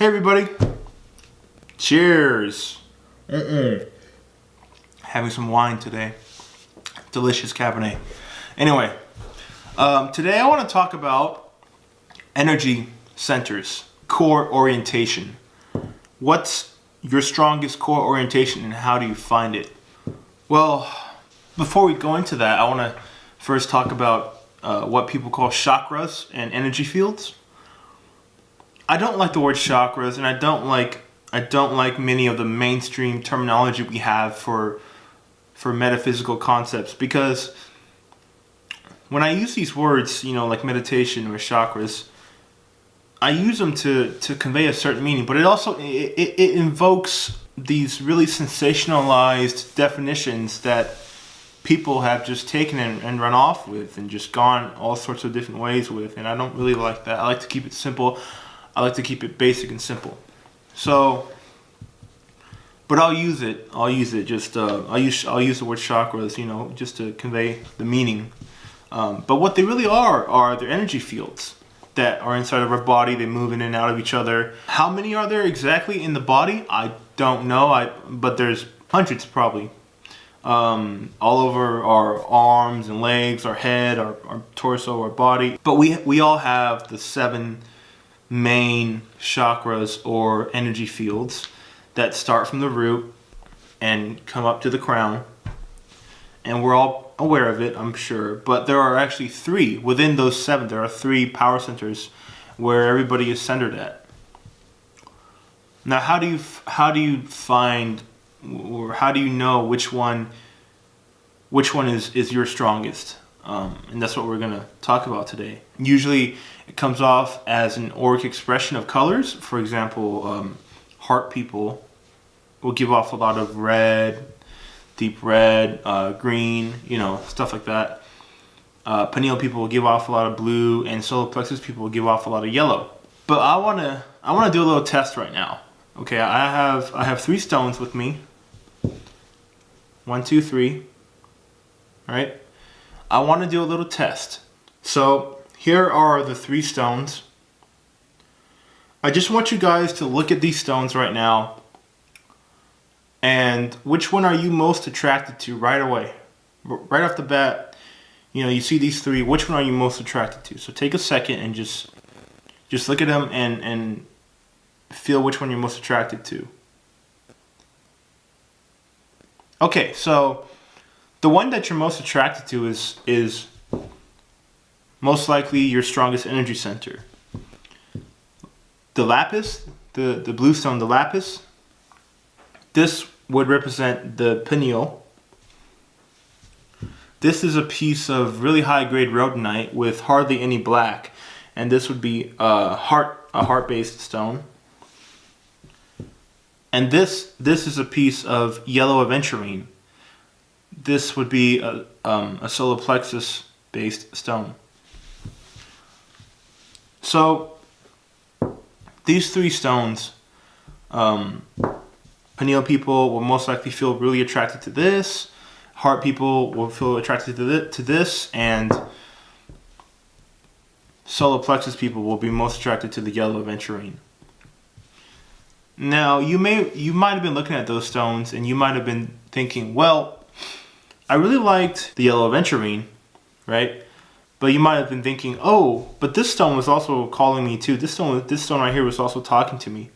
Hey everybody, cheers. Having some wine today, delicious Cabernet. Anyway, today I want to talk about energy centers, core orientation. What's your strongest core orientation and how do you find it? Well, before we go into that, I want to first talk about what people call chakras and energy fields. I don't like the word chakras, and I don't like many of the mainstream terminology we have for metaphysical concepts, because when I use these words, like meditation or chakras, I use them to convey a certain meaning, but it invokes these really sensationalized definitions that people have just taken and run off with and just gone all sorts of different ways with, and I don't really like that. I like to keep it simple. I like to keep it basic and simple. So, but I'll use it. I'll use the word chakras, just to convey the meaning. But what they really are they're energy fields that are inside of our body. They move in and out of each other. How many are there exactly in the body? I don't know. But there's hundreds probably. All over our arms and legs, our head, our torso, our body. But we all have the 7 main chakras or energy fields that start from the root and come up to the crown, and we're all aware of it, I'm sure. But there are actually 3 within those 7. There are 3 power centers where everybody is centered at. Now, how do you find, or how do you know which one is your strongest? And that's what we're going to talk about today. Usually it comes off as an auric expression of colors. For example, heart people will give off a lot of red, deep red, green, stuff like that. Pineal people will give off a lot of blue, and solar plexus people will give off a lot of yellow. But I want to do a little test right now. Okay, I have 3 stones with me. 1, 2, 3. All right. I want to do a little test. So here are the 3 stones. I just want you guys to look at these stones right now, and which one are you most attracted to right away? Right off the bat, you see these 3, which one are you most attracted to? So take a second and just look at them and feel which one you're most attracted to. Okay, so the one that you're most attracted to is most likely your strongest energy center. The lapis, the blue stone, the lapis, this would represent the pineal. This is a piece of really high grade rhodonite with hardly any black, and this would be a heart-based stone. And this is a piece of yellow aventurine. This would be a solar plexus based stone. So these 3 stones, pineal people will most likely feel really attracted to this. Heart people will feel attracted to this, and solar plexus people will be most attracted to the yellow aventurine. Now, you might have been looking at those stones and you might have been thinking, well, I really liked the yellow aventurine, right? But you might have been thinking, oh, but this stone was also calling me too. This stone right here was also talking to me.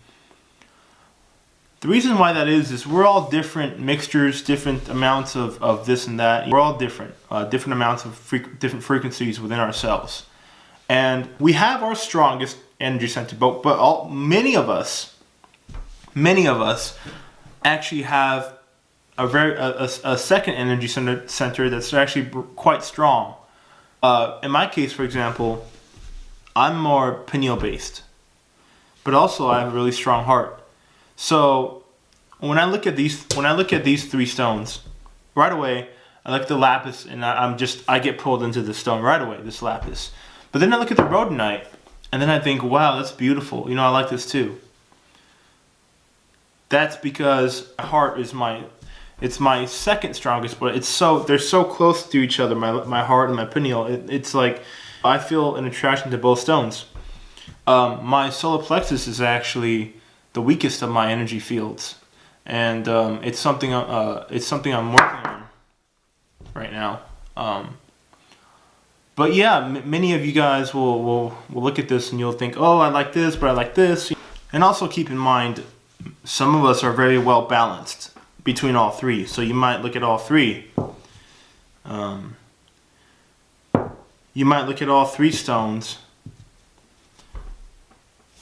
The reason why that is we're all different mixtures, different amounts of this and that. We're all different, different amounts of different frequencies within ourselves. And we have our strongest energy center, but many of us actually have a second energy center that's actually quite strong. In my case, for example, I'm more pineal based, but also I have a really strong heart. So when I look at these 3 stones, right away I look at the lapis and I get pulled into the stone right away, this lapis. But then I look at the rhodonite and then I think, wow, that's beautiful. I like this too. That's because my heart is it's my second strongest, but they're so close to each other, my heart and my pineal. It's like I feel an attraction to both stones. My solar plexus is actually the weakest of my energy fields, and it's something I'm working on right now. But yeah, many of you guys will look at this and you'll think, oh, I like this, but I like this. And also keep in mind, some of us are very well balanced between all three. So you might look at all three. You might look at all three stones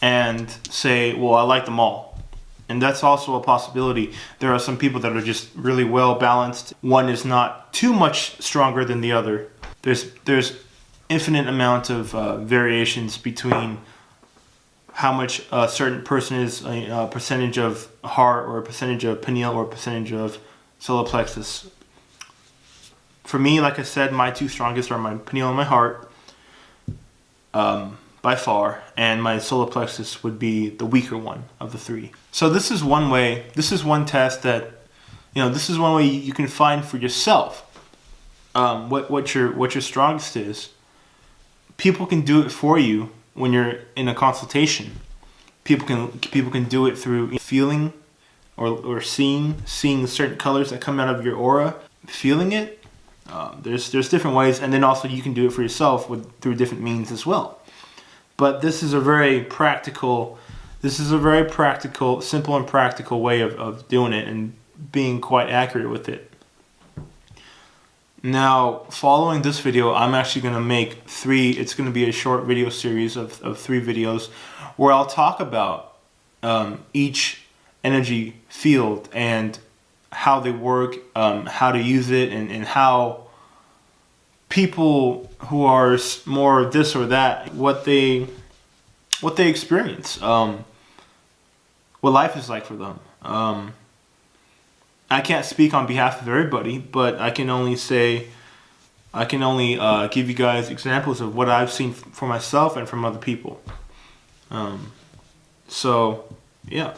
and say, well, I like them all. And that's also a possibility. There are some people that are just really well balanced. One is not too much stronger than the other. There's infinite amount of variations between how much a certain person is, a percentage of heart or a percentage of pineal or a percentage of solar plexus. For me, like I said, my two strongest are my pineal and my heart, by far, and my solar plexus would be the weaker one of the three. So this is one way, this is one test that, this is one way you can find for yourself what your strongest is. People can do it for you when you're in a consultation. People can do it through feeling or seeing certain colors that come out of your aura, feeling it. There's different ways, and then also you can do it for yourself through different means as well. But this is a very practical, simple and practical way of doing it and being quite accurate with it. Now, following this video, I'm actually going to make it's going to be a short video series of 3 videos where I'll talk about each energy field and how they work, how to use it, and how people who are more this or that, what they experience, what life is like for them. I can't speak on behalf of everybody, but I can only give you guys examples of what I've seen for myself and from other people. So, yeah.